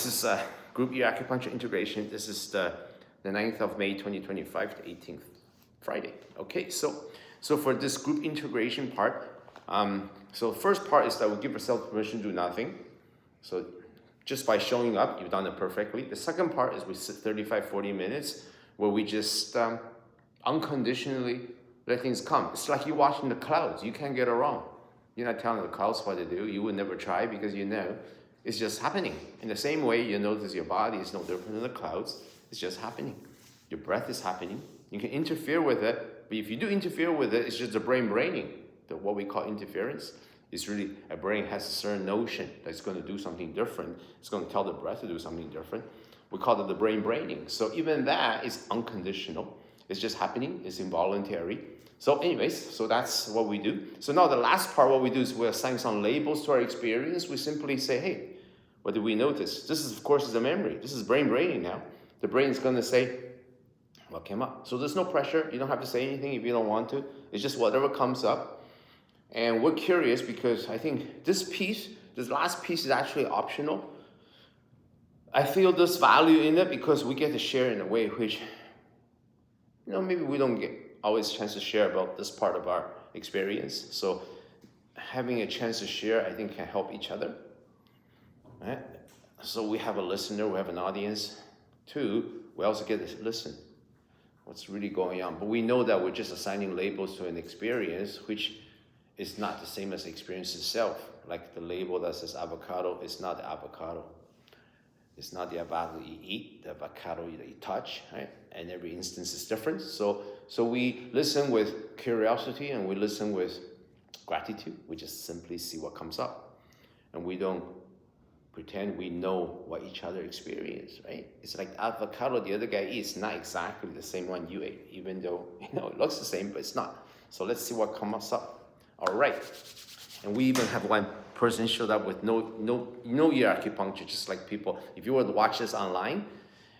This is group ear acupuncture integration. This is the 9th of May 2025 to 18th Friday. Okay, so for this group integration part, so the first part is that we give ourselves permission to do nothing. So just by showing up, you've done it perfectly. The second part is we sit 35-40 minutes where we just unconditionally let things come. It's like you're watching the clouds. You can't get it wrong. You're not telling the clouds what to do. You would never try because you know it's just happening. In the same way, you notice your body is no different than the clouds. It's just happening. Your breath is happening. You can interfere with it, but if you do interfere with it, it's just the brain braining. What we call interference is really a brain has a certain notion that it's going to do something different. It's going to tell the breath to do something different. We call it the brain braining. So even that is unconditional. It's just happening. It's involuntary. So anyways, so that's what we do. So now the last part, what we do is we assign some labels to our experience. We simply say, hey, what did we notice? This is, of course, is a memory. This is brain braining now. The brain is going to say, what came up? So there's no pressure. You don't have to say anything if you don't want to. It's just whatever comes up. And we're curious because I think this last piece is actually optional. I feel this value in it because we get to share in a way which, maybe we don't get always a chance to share about this part of our experience. So having a chance to share, I think, can help each other. Right? So we have a listener, we have an audience. Two, we also get to listen. What's really going on? But we know that we're just assigning labels to an experience, which is not the same as the experience itself. Like the label that says avocado is not the avocado. It's not the avocado you eat, the avocado that you touch, right? And every instance is different. So we listen with curiosity and we listen with gratitude. We just simply see what comes up. And we don't pretend we know what each other experience, right? It's like avocado the other guy eats, not exactly the same one you ate, even though, it looks the same, but it's not. So let's see what comes up. All right. And we even have one person showed up with no ear acupuncture, just like people. If you were to watch this online,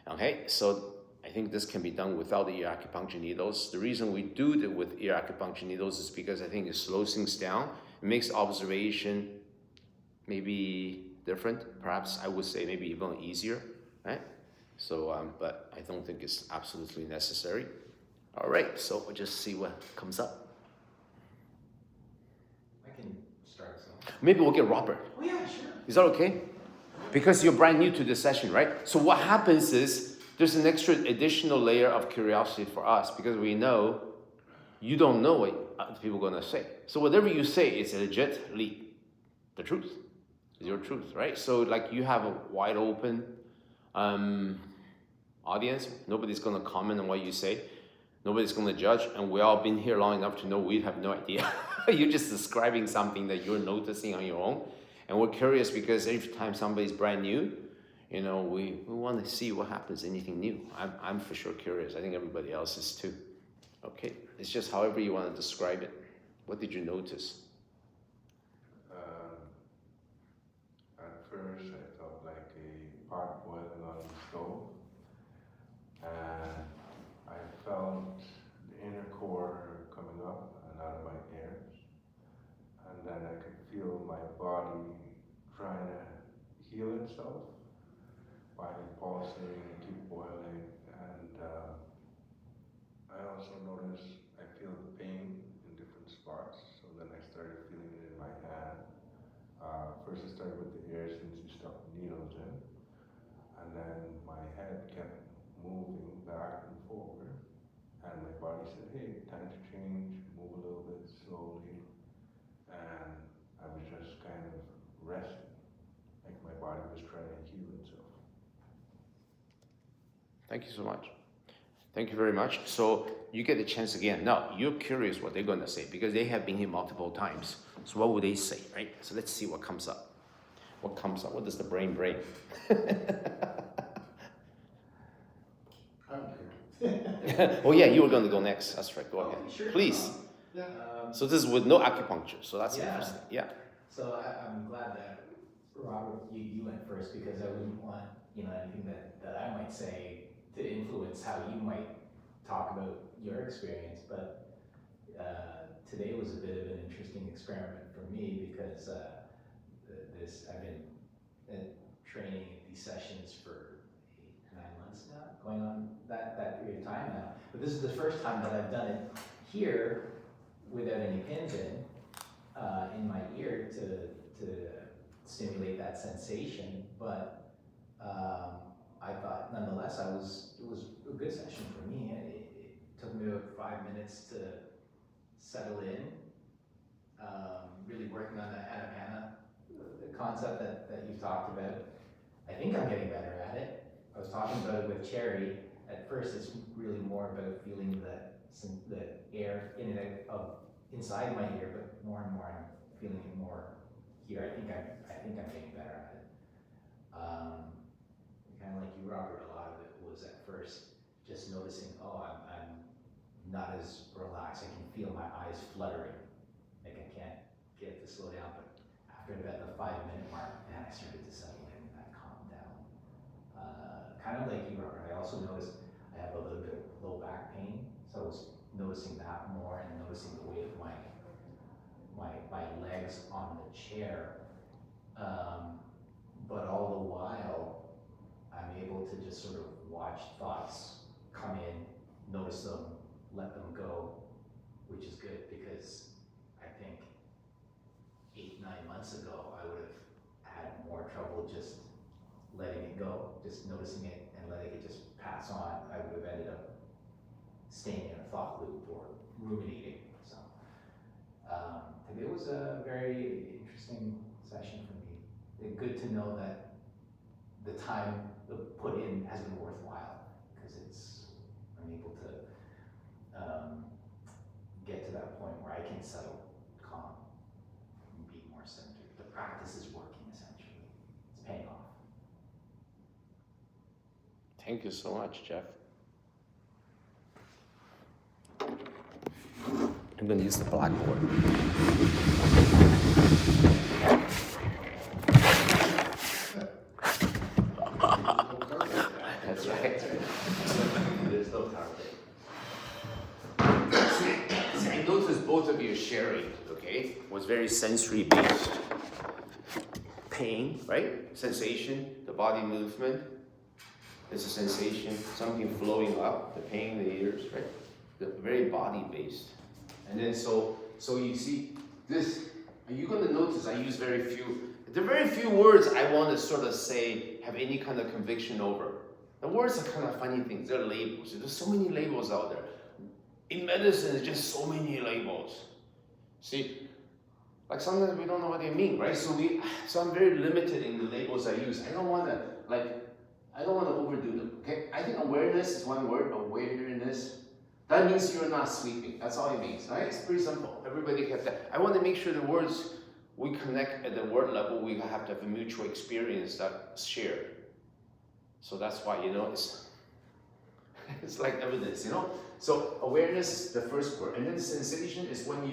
okay, so I think this can be done without the ear acupuncture needles. The reason we do it with ear acupuncture needles is because I think it slows things down. It makes observation maybe different. Perhaps I would say maybe even easier, right? So, but I don't think it's absolutely necessary. All right, so we'll just see what comes up. Maybe we'll get Robert. Oh yeah, sure. Is that okay? Because you're brand new to this session, right? So what happens is there's an extra additional layer of curiosity for us because we know you don't know what people are going to say. So whatever you say is legitly the truth. It's your truth, right? So like you have a wide open audience. Nobody's going to comment on what you say. Nobody's going to judge, and we all been here long enough to know we have no idea. You're just describing something that you're noticing on your own, and we're curious because every time somebody's brand new, we want to see what happens, anything new. I'm for sure curious. I think everybody else is too. Okay, it's just however you want to describe it. What did you notice? At first, I felt like a pot boiling on the stove, and I felt the inner core coming up and out of my ears, and then I could feel my body trying to heal itself by pulsing and keep boiling, and I also noticed I feel the pain in different spots, so then I started feeling it in my hand. First I started with the ear since you stuck the needles in, and then my head kept moving back and forward, and my body said, hey, time to change, move a little bit slowly, and I was just kind of resting, like my body was trying to heal itself. Thank you so much. Thank you very much. So you get a chance again. Now, you're curious what they're going to say because they have been here multiple times. So what would they say, right? So let's see what comes up. What comes up? What does the brain brain? Oh yeah, you were going to go next. That's right. Go ahead. Sure. Please. Yeah. So this is with no acupuncture. So that's interesting. Yeah. So I'm glad that Robert, you went first because I wouldn't want anything that I might say to influence how you might talk about your experience. But today was a bit of an interesting experiment for me because I've been training these sessions for 8 to 9 months now, going on that period of time now. But this is the first time that I've done it here without any pins in my ear to stimulate that sensation. But I thought nonetheless it was a good session for me. It took me about 5 minutes to settle in, really working on that Anapana concept that you've talked about. I think I'm getting better at it. I was talking about it with Cherry. At first, it's really more about feeling the air in and out of inside my ear, but more and more I'm feeling it more here. I think I'm getting better at it. Kind of like you, Robert. A lot of it was at first just noticing, oh, I'm not as relaxed. I can feel my eyes fluttering, like I can't get to slow down. But after about the 5-minute mark, then I started to settle in and I calmed down. Kind of like you, Robert. I also noticed I have a little bit of low back pain, so I was noticing that more and noticing the weight of my legs on the chair. But all the while, I'm able to just sort of watch thoughts come in, notice them, let them go, which is good because I think 8, 9 months ago, I would have had more trouble just letting it go, just noticing it and letting it just pass on. I would have ended up staying in a thought loop or ruminating. So it was a very interesting session for me. It's good to know that the time put in has been worthwhile because I'm able to get to that point where I can settle calm and be more centered. The practice is working essentially. It's paying off. Thank you so much, Jeff. I'm going to use the blackboard. That's right. There's no carpet. See, I noticed both of you sharing, okay, was very sensory based. Pain, right? Sensation, the body movement. There's a sensation, something flowing up, the pain in the ears, right? Very body based. And then so you see this, are you going to notice I use very few words I want to sort of say, have any kind of conviction over. The words are kind of funny things, they're labels. There's so many labels out there. In medicine, there's just so many labels. See, like sometimes we don't know what they mean, right? So I'm very limited in the labels I use. I don't want to overdo them, okay? I think awareness is one word, awareness. That means you're not sleeping. That's all it means, right? It's pretty simple. Everybody has that. I want to make sure the words we connect at the word level, we have to have a mutual experience that's shared. So that's why, it's like evidence, So awareness is the first word. And then sensation is when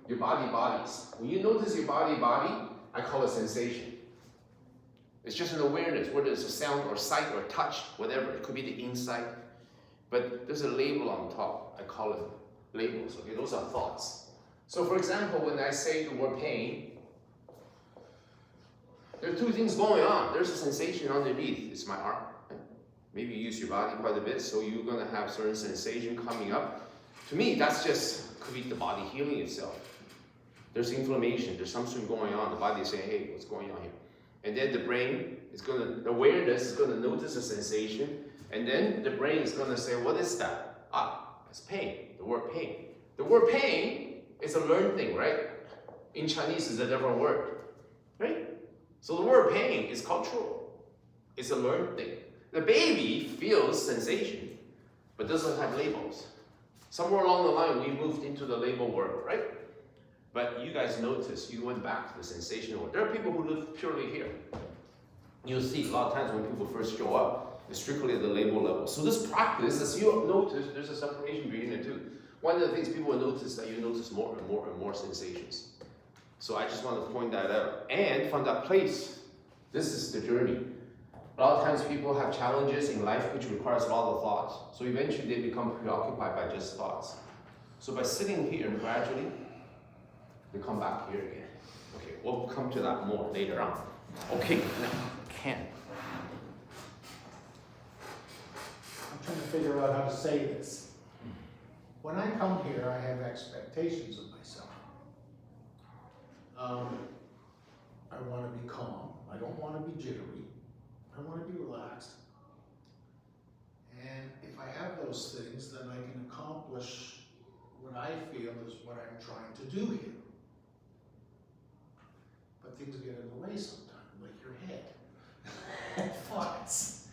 your body bodies. When you notice your body, I call it sensation. It's just an awareness, whether it's a sound or sight or touch, whatever. It could be the insight. But there's a label on top. I call it labels, okay? Those are thoughts. So for example, when I say the word pain, there are two things going on. There's a sensation underneath. It's my arm. Right? Maybe you use your body quite a bit, so you're going to have certain sensation coming up. To me, that's just could be the body healing itself. There's inflammation. There's something going on. The body is saying, hey, what's going on here? And then the brain is the awareness is going to notice a sensation. And then the brain is going to say, what is that? It's pain. The word pain. The word pain is a learned thing, right? In Chinese, it's a different word, right? So the word pain is cultural. It's a learned thing. The baby feels sensation, but doesn't have labels. Somewhere along the line, we moved into the label world, right? But you guys notice, you went back to the sensation world. There are people who live purely here. You'll see a lot of times when people first show up, it's strictly at the label level. So this practice, as you notice, there's a separation between the two. One of the things people will notice that you notice more and more and more sensations. So I just want to point that out. And from that place, this is the journey. A lot of times people have challenges in life which requires a lot of thoughts. So eventually they become preoccupied by just thoughts. So by sitting here and gradually, they come back here again. Okay, we'll come to that more later on. Okay, now, Ken. figure out how to say this. When I come here, I have expectations of myself. I want to be calm. I don't want to be jittery. I want to be relaxed. And if I have those things, then I can accomplish what I feel is what I'm trying to do here. But things get in the way sometimes, like your head, thoughts.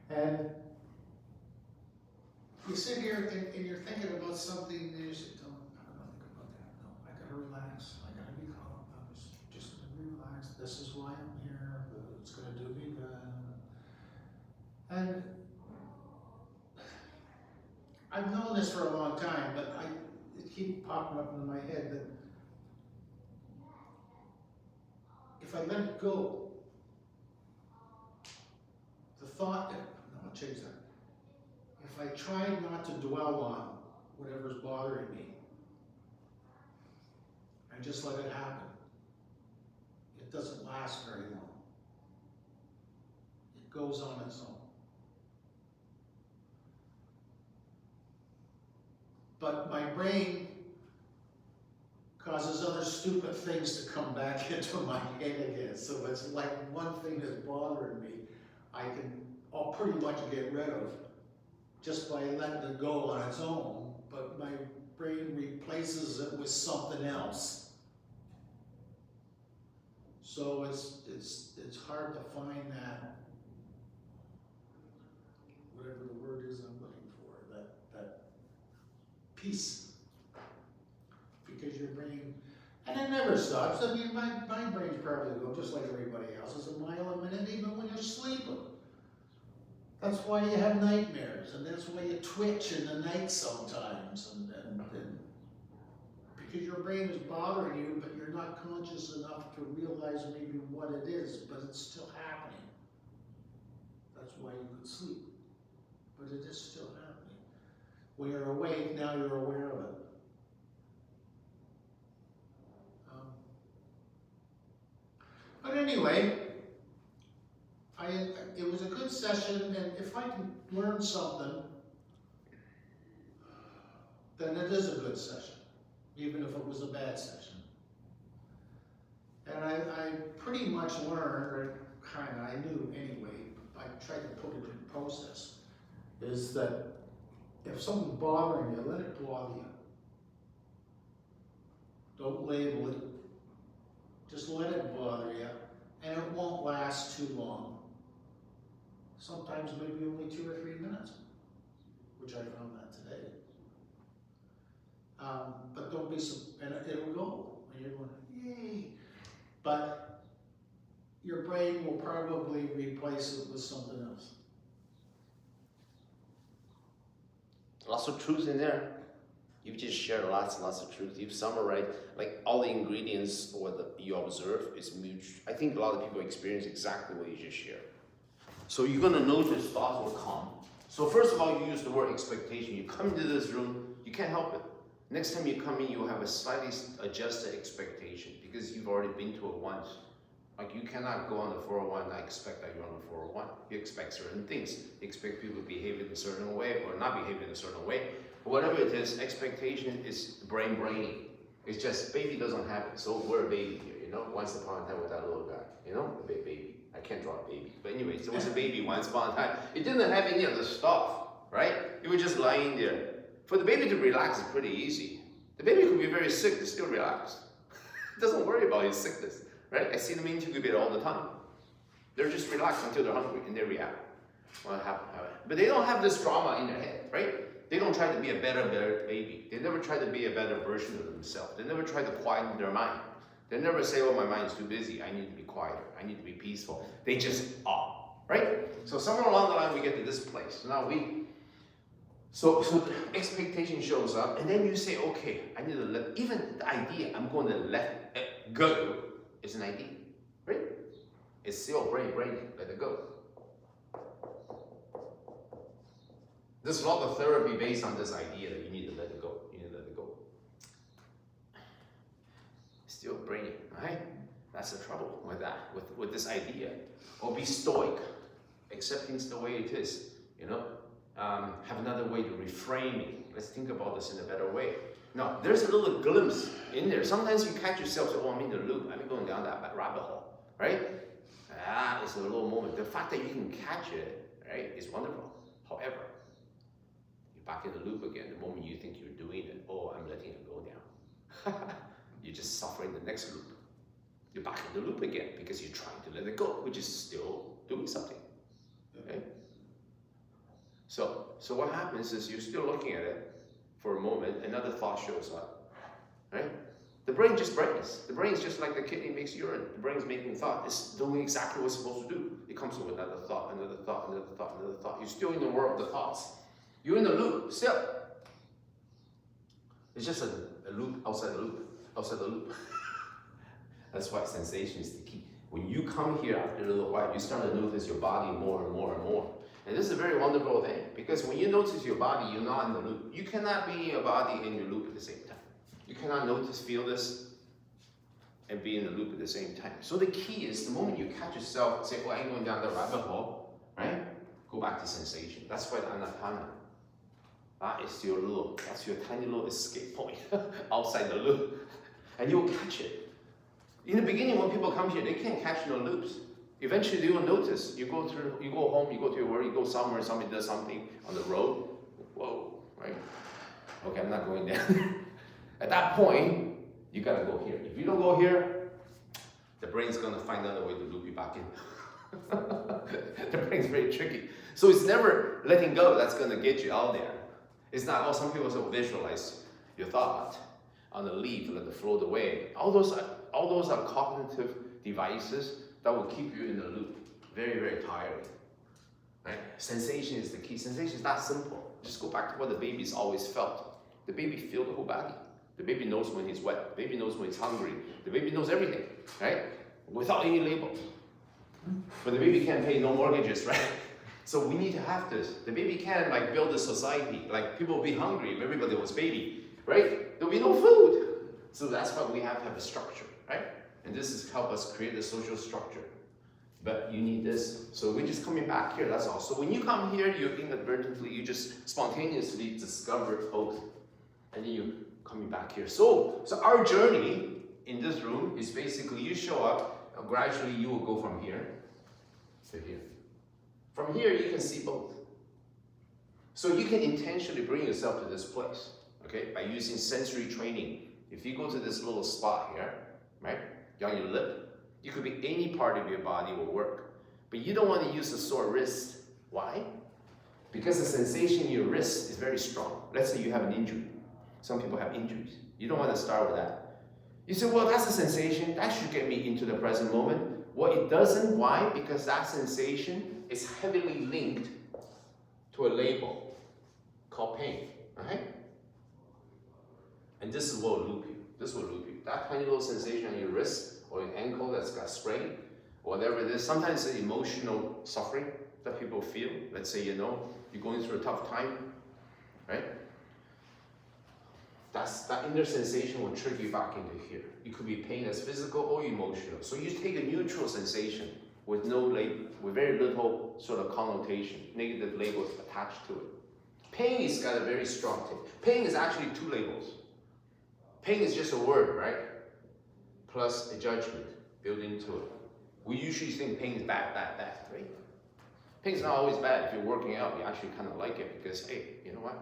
And you sit here and you're thinking about something, and you say, don't, I don't think about that. No, I gotta relax. I gotta be calm. I was just gonna be relaxed. This is why I'm here. It's gonna do me good. And I've known this for a long time, but it keeps popping up into my head that if I let it go, the thought, no, I'll change that. If I try not to dwell on whatever's bothering me, and just let it happen, it doesn't last very long. It goes on its own. But my brain causes other stupid things to come back into my head again. So it's like one thing that's bothering me, I'll pretty much get rid of just by letting it go on its own, but my brain replaces it with something else. So it's hard to find that, whatever the word is I'm looking for, that peace. Because your brain, and it never stops. I mean, my brain's probably going just like everybody else's, a mile a minute, even when you're sleeping. That's why you have nightmares, and that's why you twitch in the night sometimes, and because your brain is bothering you, but you're not conscious enough to realize maybe what it is, but it's still happening. That's why you could sleep, but it is still happening. When you're awake, now you're aware of it. But anyway, it was a good session, and if I can learn something, then it is a good session, even if it was a bad session. And I pretty much learned, or I knew anyway, I tried to put it in process, is that if something's bothering you, let it bother you. Don't label it. Just let it bother you, and it won't last too long. Sometimes maybe only 2 or 3 minutes, which I found that today. But don't be, and it'll go, and you're going, yay. But your brain will probably replace it with something else. Lots of truth in there. You've just shared lots and lots of truth. You've summarized, like all the ingredients or you observe is mutual. I think a lot of people experience exactly what you just shared. So you're gonna notice thoughts will come. So first of all, you use the word expectation. You come into this room, you can't help it. Next time you come in, you'll have a slightly adjusted expectation because you've already been to it once. Like you cannot go on the 401 and expect that you're on the 401. You expect certain things. You expect people to behave in a certain way or not behave in a certain way. Whatever it is, expectation is brainy. It's just baby doesn't happen. So we're a baby here, you know. Once upon a time with that little guy, you know, the big baby. I can't draw a baby, but anyways, there was a baby once upon a time. It didn't have any of the stuff, right? You were just lying there. For the baby to relax is pretty easy. The baby could be very sick, but still relaxed. Doesn't worry about his sickness, right? I see them incubate all the time. They're just relaxed until they're hungry and they react. What happened? But they don't have this drama in their head, right? They don't try to be a better baby. They never try to be a better version of themselves. They never try to quieten their mind. They never say, oh, my mind's too busy. I need to be quieter. I need to be peaceful. They just are, right? So somewhere along the line, we get to this place. So now so the expectation shows up, and then you say, okay, I need to let, even the idea, I'm going to let it go, is an idea, right? It's still brain, let it go. There's a lot of therapy based on this idea that you need to let it go. You need to let it go. Still brainy, right? That's the trouble with that, with this idea. Or be stoic, accept things the way it is, you know? have another way to reframe it. Let's think about this in a better way. Now, there's a little glimpse in there. Sometimes you catch yourself say, oh, I'm in the loop. I'm going down that rabbit hole, right? It's a little moment. The fact that you can catch it, right, is wonderful. However, you're back in the loop again. The moment you think you're doing it, oh, I'm letting it go now. You're just suffering the next loop. You're back in the loop again because you're trying to let it go, which is still doing something. Okay? So what happens is you're still looking at it for a moment, another thought shows up, right? The brain just brains. The brain is just like the kidney makes urine. The brain's making thought. It's doing exactly what it's supposed to do. It comes with another thought, another thought, another thought, another thought. You're still in the world of the thoughts. You're in the loop, still. It's just a loop outside the loop, outside the loop. That's why sensation is the key. When you come here after a little while, you start to notice your body more and more and more. And this is a very wonderful thing, because when you notice your body, you're not in the loop. You cannot be in your body and your loop at the same time. You cannot notice, feel this, and be in the loop at the same time. So the key is the moment you catch yourself and say, oh, I'm going down the rabbit hole, right? Go back to sensation. That's why the anapana. That's your tiny little escape point outside the loop. And you'll catch it. In the beginning, when people come here, they can't catch no loops. Eventually, they will notice. You go home, you go to your work, you go somewhere, somebody does something on the road. Whoa, right? Okay, I'm not going there. At that point, you gotta go here. If you don't go here, the brain's gonna find another way to loop you back in. The brain's very tricky. So it's never letting go that's gonna get you out there. It's not, some people say, visualize your thought on the leaf, let it float away. All those are cognitive devices that will keep you in the loop. Very, very tiring. Right? Sensation is the key. Sensation is that simple. Just go back to what the baby's always felt. The baby feels the whole body. The baby knows when he's wet. The baby knows when he's hungry. The baby knows everything, right? Without any labels. But the baby can't pay no mortgages, right? So we need to have this. The baby can build a society. People will be hungry if everybody was baby, right? There'll be no food. So that's why we have to have a structure, right? And this is help us create a social structure. But you need this. So we're just coming back here, that's all. So when you come here, you inadvertently, you just spontaneously discover both. And then you coming back here. So our journey in this room is basically you show up, gradually you will go from here to here. From here, you can see both. So you can intentionally bring yourself to this place, okay, by using sensory training. If you go to this little spot here, right, on your lip, you could be any part of your body will work. But you don't want to use a sore wrist. Why? Because the sensation in your wrist is very strong. Let's say you have an injury. Some people have injuries. You don't want to start with that. You say, well, that's a sensation. That should get me into the present moment. Well, it doesn't. Why? Because that sensation is heavily linked to a label called pain. Right? And this is what will loop you. This will loop you. That tiny little sensation on your wrist or your ankle that's got sprained, whatever it is. Sometimes it's emotional suffering that people feel. Let's say, you're going through a tough time, right? That inner sensation will trigger you back into here. It could be pain that's physical or emotional. So you take a neutral sensation with no label, with very little sort of connotation, negative labels attached to it. Pain has got a very strong thing. Pain is actually two labels. Pain is just a word, right? Plus a judgment built into it. We usually think pain is bad, right? Pain is not always bad. If you're working out, you actually kind of like it because, hey, you know what?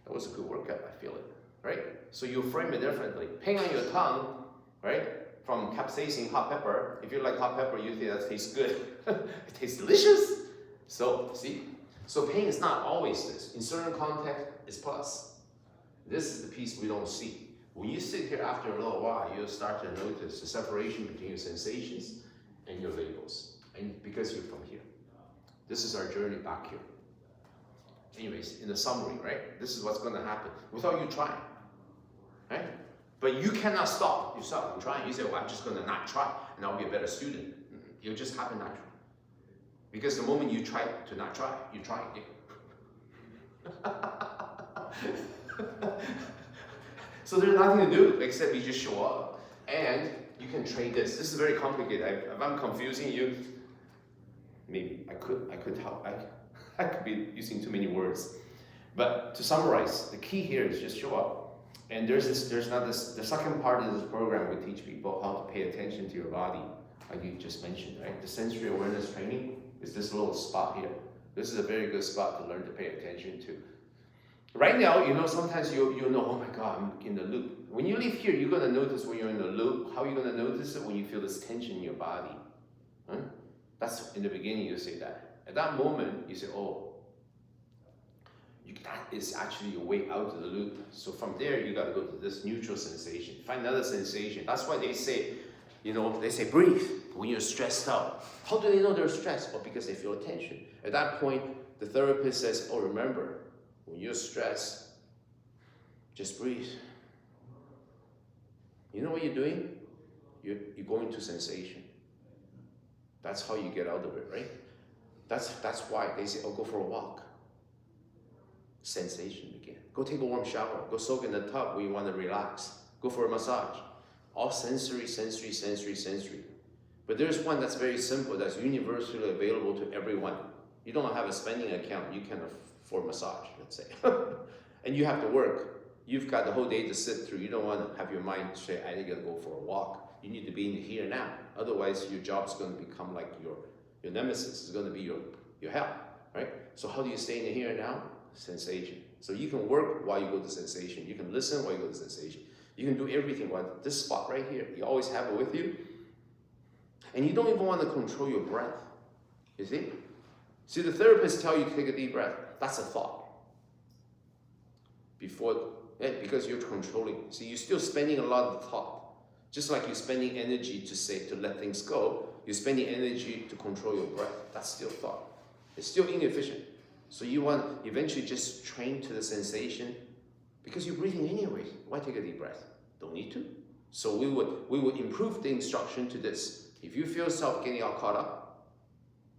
That was a good workout, I feel it, right? So you frame it differently. Pain on your tongue, right? From capsaicin hot pepper. If you like hot pepper, you think that tastes good. It tastes delicious. So, see? So pain is not always this. In certain context, it's plus. This is the piece we don't see. When you sit here after a little while, you'll start to notice the separation between your sensations and your labels. And because you're from here. This is our journey back here. Anyways, in the summary, right? This is what's going to happen without you trying, right? But you cannot stop yourself from trying. You say, well, I'm just going to not try and I'll be a better student. It'll just happen naturally. Because the moment you try to not try, you try again. So there's nothing to do except you just show up. And you can train this. This is very complicated. If I'm confusing you, maybe I could help. I could be using too many words. But to summarize, the key here is just show up. And the second part of this program, we teach people how to pay attention to your body, like you just mentioned, right? The sensory awareness training is this little spot here. This is a very good spot to learn to pay attention to. Right now, sometimes you know, oh my God, I'm in the loop. When you leave here, you're gonna notice when you're in the loop. How are you gonna notice it? When you feel this tension in your body. Huh? That's in the beginning, you say that. At that moment, you say, oh, that is actually your way out of the loop. So from there, you gotta go to this neutral sensation. Find another sensation. That's why they say, they say breathe when you're stressed out. How do they know they're stressed? Well, because they feel tension. At that point, the therapist says, oh, remember, when you're stressed, just breathe. You know what you're doing? You're going to sensation. That's how you get out of it, right? That's why they say, oh, go for a walk. Sensation begin. Go take a warm shower. Go soak in the tub when you want to relax. Go for a massage. All sensory. But there's one that's very simple, that's universally available to everyone. You don't have a spending account, you can afford massage, let's say. And you have to work. You've got the whole day to sit through. You don't want to have your mind say, I gotta go for a walk. You need to be in the here and now. Otherwise, your job's going to become like your nemesis. It's going to be your hell, right? So how do you stay in the here and now? Sensation. So you can work while you go to sensation. You can listen while you go to sensation. You can do everything while this spot right here. You always have it with you. And you don't even want to control your breath. You see? See, the therapist tell you to take a deep breath. That's a thought. Because you're controlling. See, you're still spending a lot of thought. Just like you're spending energy to let things go, you're spending energy to control your breath. That's still thought. It's still inefficient. So you want to eventually just train to the sensation because you're breathing anyways. Why take a deep breath? Don't need to. So we would improve the instruction to this. If you feel yourself getting all caught up,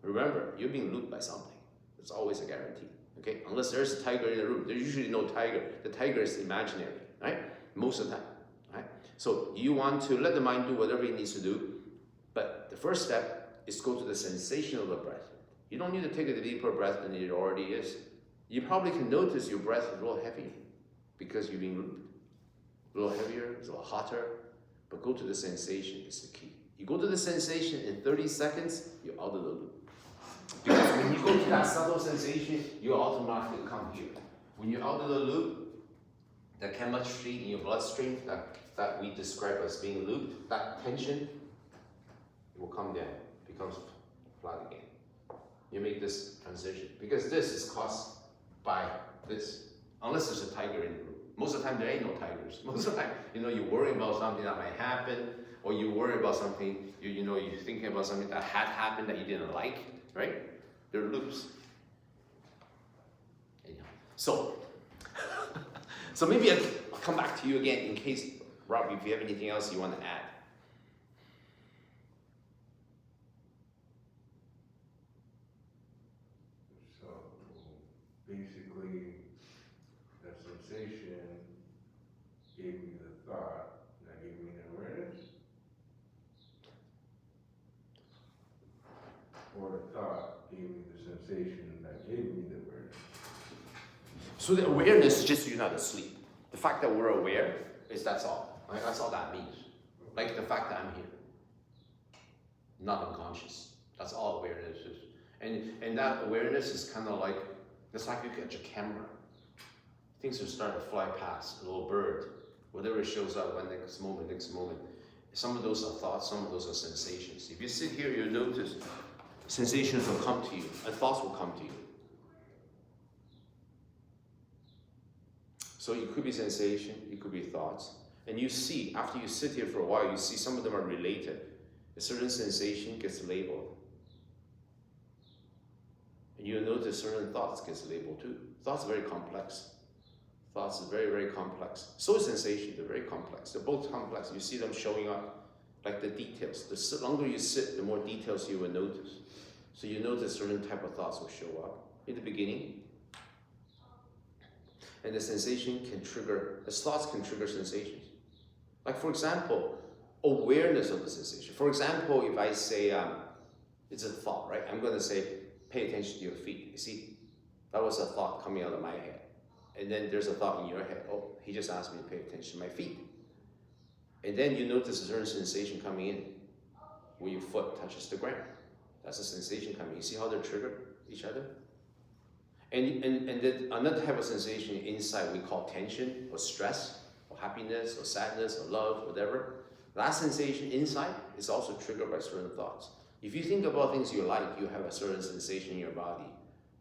remember, you're being looped by something. It's always a guarantee. Okay? Unless there's a tiger in the room. There's usually no tiger. The tiger is imaginary, right? Most of the time. Right? So you want to let the mind do whatever it needs to do. But the first step is go to the sensation of the breath. You don't need to take a deeper breath than it already is. You probably can notice your breath is a little heavy because you're being looped. A little heavier, it's a little hotter. But go to the sensation is the key. You go to the sensation in 30 seconds, you're out of the loop. Because when you go to that subtle sensation, you automatically come here. When you're out of the loop, the chemistry in your bloodstream that we describe as being looped, that tension, it will come down, becomes flat again. You make this transition. Because this is caused by this. Unless there's a tiger in the room. Most of the time there ain't no tigers. Most of the time, you worry about something that might happen, or you worry about something, you're thinking about something that had happened that you didn't like, right? They're loops. Anyhow. So maybe I'll come back to you again in case, Rob, if you have anything else you want to add. So basically, the sensation gave me the thought, that gave me the awareness. Or the thought gave me the sensation that gave me the awareness. So the awareness is just you're not asleep. The fact that we're aware that's all. Right? That's all that means. Like the fact that I'm here. Not unconscious. That's all awareness is. And that awareness is kind of like, it's like you get your camera. Things are starting to fly past, a little bird. Whatever shows up, one next moment. Some of those are thoughts, some of those are sensations. If you sit here, you'll notice sensations will come to you, and thoughts will come to you. So it could be sensation, it could be thoughts. And you see, after you sit here for a while, you see some of them are related. A certain sensation gets labeled. And you'll notice certain thoughts gets labeled too. Thoughts are very complex. Thoughts are very, very complex. So is sensation, they're very complex. They're both complex. You see them showing up like the details. The longer you sit, the more details you will notice. So you notice certain type of thoughts will show up in the beginning. And the sensation can trigger, the thoughts can trigger sensations. Like for example, awareness of the sensation. For example, if I say, it's a thought, right? I'm gonna say, pay attention to your feet. You see, That was a thought coming out of my head. And then there's a thought in your head, oh, he just asked me to pay attention to my feet. And then you notice a certain sensation coming in when your foot touches the ground. That's a sensation coming. You see how they trigger each other? And then another type of sensation inside we call tension or stress or happiness or sadness or love, whatever. That sensation inside is also triggered by certain thoughts. If you think about things you like, you have a certain sensation in your body.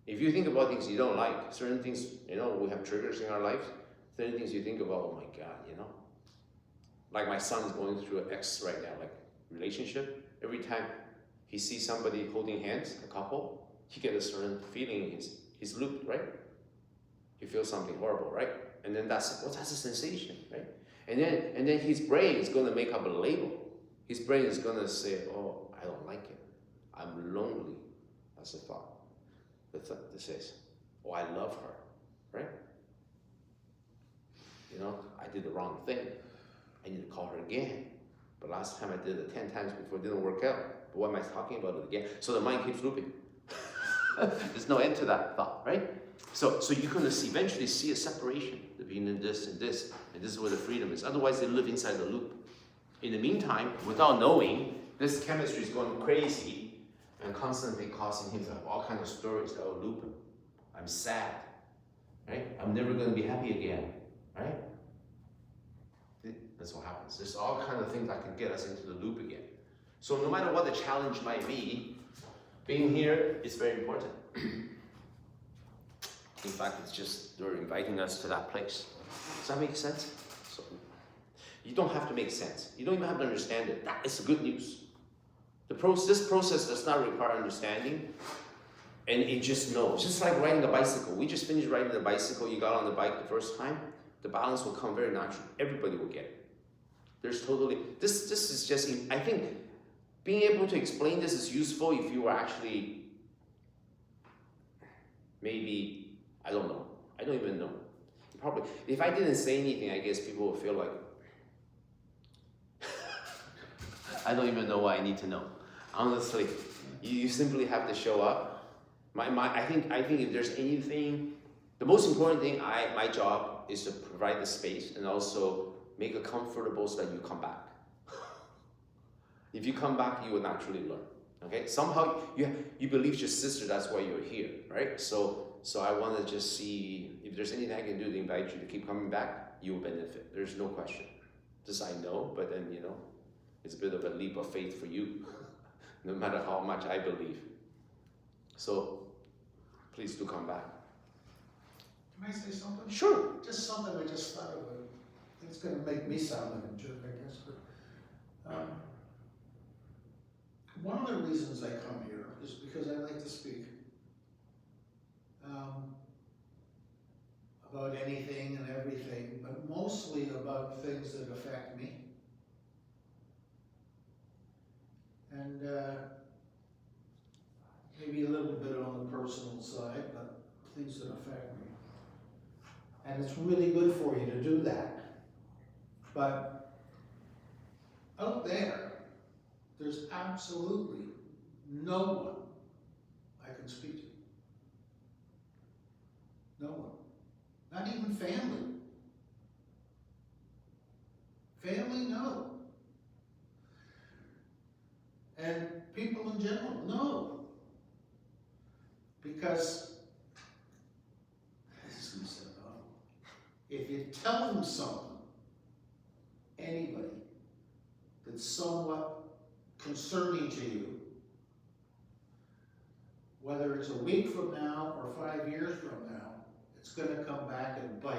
If you think about things you don't like, certain things, we have triggers in our lives. Certain things you think about, oh my God, Like my son is going through an X right now, like relationship. Every time he sees somebody holding hands, a couple, he gets a certain feeling in his loop, right? He feels something horrible, right? And then that's a sensation, right? And then his brain is going to make up a label. His brain is going to say, oh, I don't like it. I'm lonely. That's a thought. The thought that says, oh, I love her, right? I did the wrong thing. I need to call her again. But last time I did it 10 times before, it didn't work out. But why am I talking about it again? So the mind keeps looping. There's no end to that thought, right? So you're going to eventually see a separation between this, and this is where the freedom is. Otherwise, they live inside the loop. In the meantime, without knowing, this chemistry is going crazy and constantly causing him to have all kinds of stories that will loop him. I'm sad, right? I'm never going to be happy again, right? That's what happens. There's all kinds of things that can get us into the loop again. So no matter what the challenge might be, being here is very important. In fact, it's just they're inviting us to that place. Does that make sense? So, you don't have to make sense. You don't even have to understand it. That is good news. This process does not require understanding, and it just knows. Just like riding a bicycle. We just finished riding the bicycle. You got on the bike the first time. The balance will come very naturally. Everybody will get it. This is just, I think, being able to explain this is useful if you are actually, maybe, I don't know. I don't even know. Probably, if I didn't say anything, I guess people would feel like, I don't even know what I need to know. Honestly, you simply have to show up. I think if there's anything, the most important thing, my job is to provide the space and also make it comfortable so that you come back. If you come back, you will naturally learn. Okay? Somehow you believe your sister, that's why you're here, right? So I want to just see if there's anything I can do to invite you to keep coming back, you will benefit. There's no question. This I know, but then, it's a bit of a leap of faith for you, no matter how much I believe. So please do come back. Can I say something? Sure. Just something I just thought of. It's going to make me sound like a jerk, I guess. But one of the reasons I come here is because I like to speak about anything and everything, but mostly about things that affect me. And maybe a little bit on the personal side, but things that affect me. And it's really good for you to do that. But out there's absolutely no one I can speak to. No one. Not even family. Family, no. And people in general, no. Because, this is going to sound awful. If you tell them something, anybody that's somewhat concerning to you, whether it's a week from now or 5 years from now, it's going to come back and bite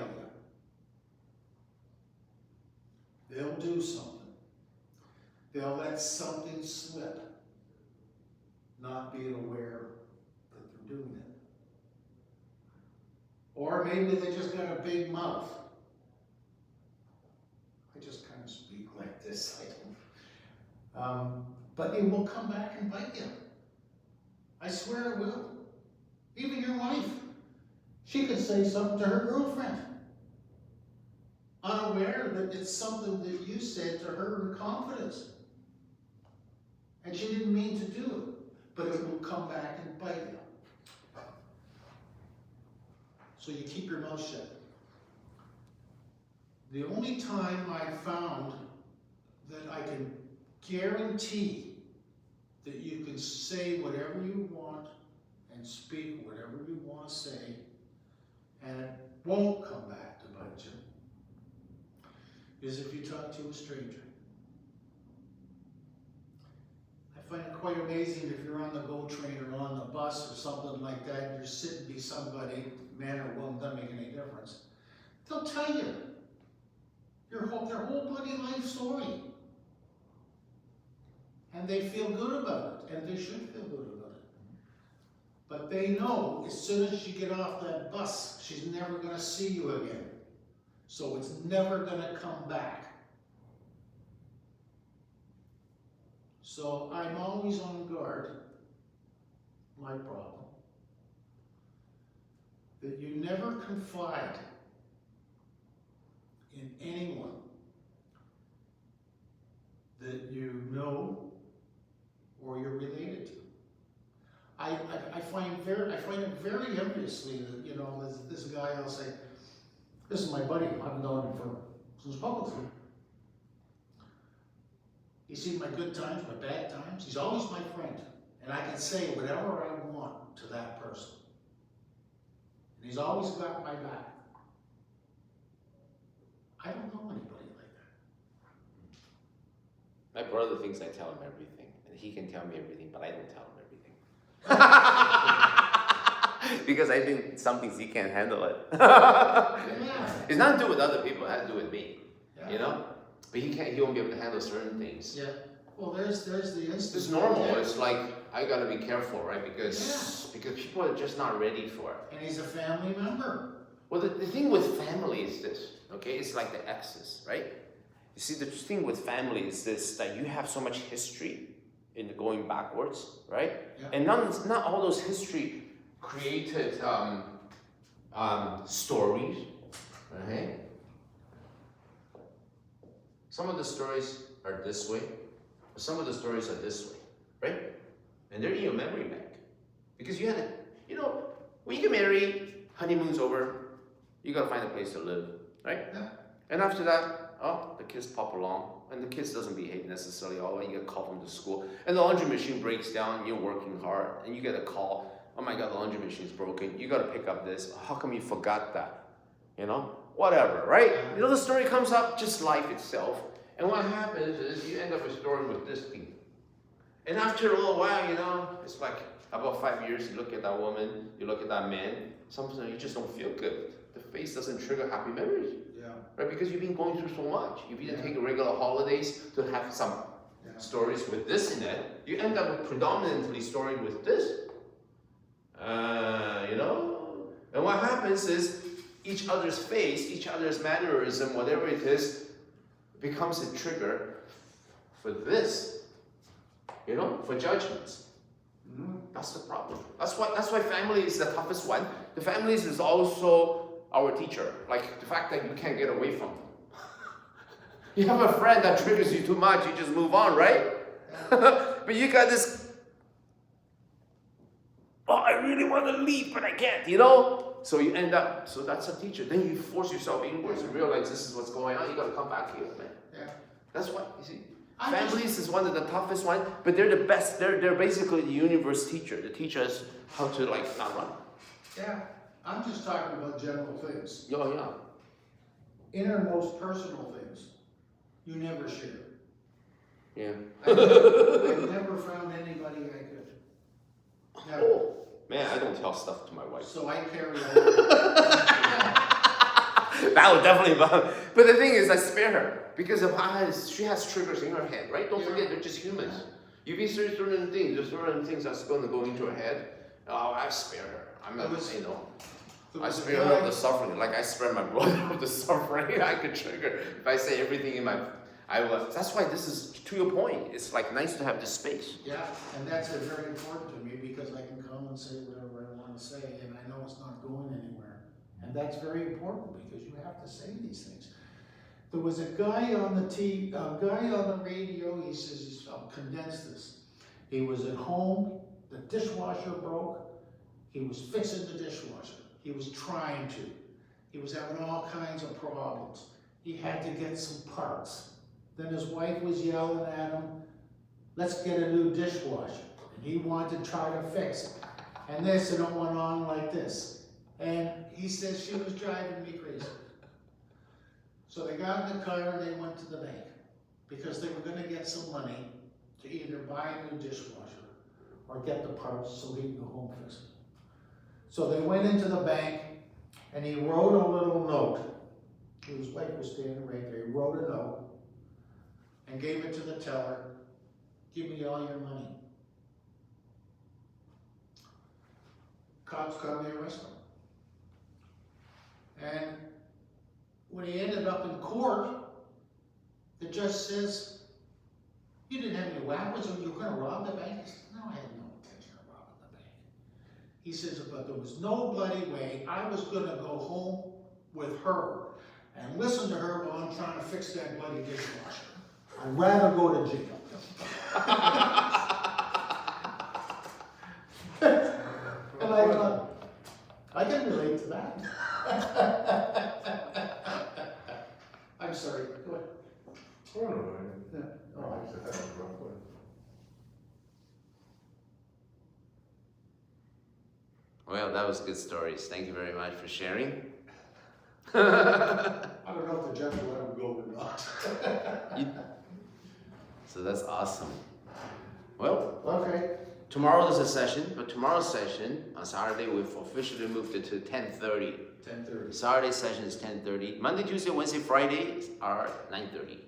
you. They'll do something. They'll let something slip, not being aware that they're doing it. Or maybe they just got a big mouth. I just kind of speak like this. But it will come back and bite you. I swear it will. Even your wife. She could say something to her girlfriend, unaware that it's something that you said to her in confidence. And she didn't mean to do it, but it will come back and bite you. So you keep your mouth shut. The only time I found that I can guarantee that you can say whatever you want and speak whatever you want to say, and it won't come back to bite you, is if you talk to a stranger. I find it quite amazing if you're on the GO train or on the bus or something like that, and you're sitting beside somebody, man or woman, doesn't make any difference. They'll tell you their whole bloody life story. And they feel good about it, and they should feel good about it. But they know as soon as you get off that bus, she's never gonna see you again. So it's never gonna come back. So I'm always on guard, my problem, that you never confide in anyone that you know or you're related to. I find it very enviously that, you know, this guy, I'll say, this is my buddy, I've known him since public school. He's seen my good times, my bad times. He's always my friend. And I can say whatever I want to that person. And he's always got my back. I don't know anybody like that. My brother thinks I tell him everything, and he can tell me everything, but I don't tell him everything. Because I think some things he can't handle it. Yeah. It's nothing to do with other people, it has to do with me. Yeah. You know? But he won't be able to handle certain things. Yeah. Well, there's the instance. It's normal. It's like I gotta be careful, right? Because people are just not ready for it. And he's a family member. Well, the thing with family is this, okay? It's like the exes, right? You see, the thing with family is this, that you have so much history in the going backwards, right? Yeah. And not all those history created stories, right? Some of the stories are this way, some of the stories are this way, right? And they're in your memory bank. Because you had a, you know, when you get married, honeymoon's over, you gotta find a place to live, right? Yeah. And after that, oh, the kids pop along, and the kids doesn't behave necessarily all the way, you get called from the school, and the laundry machine breaks down, you're working hard, and you get a call, oh my God, the laundry machine's broken, you gotta pick up this, how come you forgot that? You know, whatever, right? You know, the story comes up, just life itself, and what happens is you end up restoring with this thing. And after a little while, you know, it's like about 5 years, you look at that woman, you look at that man, sometimes you just don't feel good. The face doesn't trigger happy memories. Yeah. Right, because you've been going through so much. You've been taking regular holidays to have some stories with this in it. You end up with predominantly stories with this. You know? And what happens is each other's face, each other's mannerism, whatever it is, becomes a trigger for this. You know, for judgments. That's the problem. That's why family is the toughest one. The families is also our teacher. Like the fact that you can't get away from them. You have a friend that triggers you too much, you just move on, right? But you got this, oh, I really want to leave, but I can't, you know? So you end up, so that's a teacher. Then you force yourself inwards and realize this is what's going on. You got to come back here, man. Yeah. That's what, you see. Families is one of the toughest ones, but they're the best. They're basically the universe teacher. They teach us how to like not run. Yeah. I'm just talking about general things. Oh yeah. Innermost personal things, you never share. Yeah. I've never found anybody I could. Never. Oh man, I don't tell stuff to my wife. So I carry on. That would definitely bother. But the thing is, I spare her because she has triggers in her head, right? Don't forget, they're just humans. You be certain things. There's certain things that's going to go into her head. Oh, I spare her. I'm not, you know. I spare her of the suffering, like I spare my brother of the suffering. I could trigger if I say everything in my. That's why this is to your point. It's like nice to have this space. Yeah, and that's very important to me because I can come and say whatever I want to say, and I know it's not going anywhere. And that's very important because you have to say these things. There was a guy on the radio. He says, "I'll condense this." He was at home. The dishwasher broke. He was fixing the dishwasher. He was trying to. He was having all kinds of problems. He had to get some parts. Then his wife was yelling at him, let's get a new dishwasher. And he wanted to try to fix it. And this, and it went on like this. And he says she was driving me crazy. So they got in the car and they went to the bank because they were gonna get some money to either buy a new dishwasher or get the parts so he can go home fix it. So they went into the bank and he wrote a little note. His wife was standing right there. He wrote a note and gave it to the teller. Give me all your money. Cops come, they arrest him. And when he ended up in court, the judge says, you didn't have any weapons or you were gonna rob the bank? He said, no, I had no intention of robbing the bank. He says, but there was no bloody way I was gonna go home with her and listen to her while I'm trying to fix that bloody dishwasher. I'd rather go to jail. And I thought, I can relate to that. I'm sorry, go ahead. Oh, no, Yeah. I used to have a rough one. Well, that was good stories. Thank you very much for sharing. I don't know if the judge will let him go or not. So that's awesome. Well, Okay. tomorrow is a session, but tomorrow's session on Saturday we've officially moved it to 10:30. 10:30. Saturday session is 10:30. Monday, Tuesday, Wednesday, Friday are 9:30.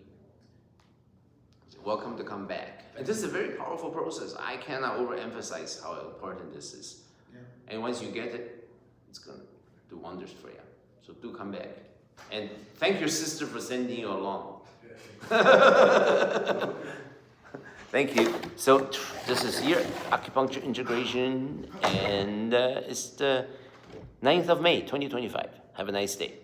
So welcome to come back. And this is a very powerful process. I cannot overemphasize how important this is. Yeah. And once you get it, it's gonna do wonders for you. So do come back. And thank your sister for sending you along. Thank you. So this is here, acupuncture integration, and it's the 9th of May, 2025. Have a nice day.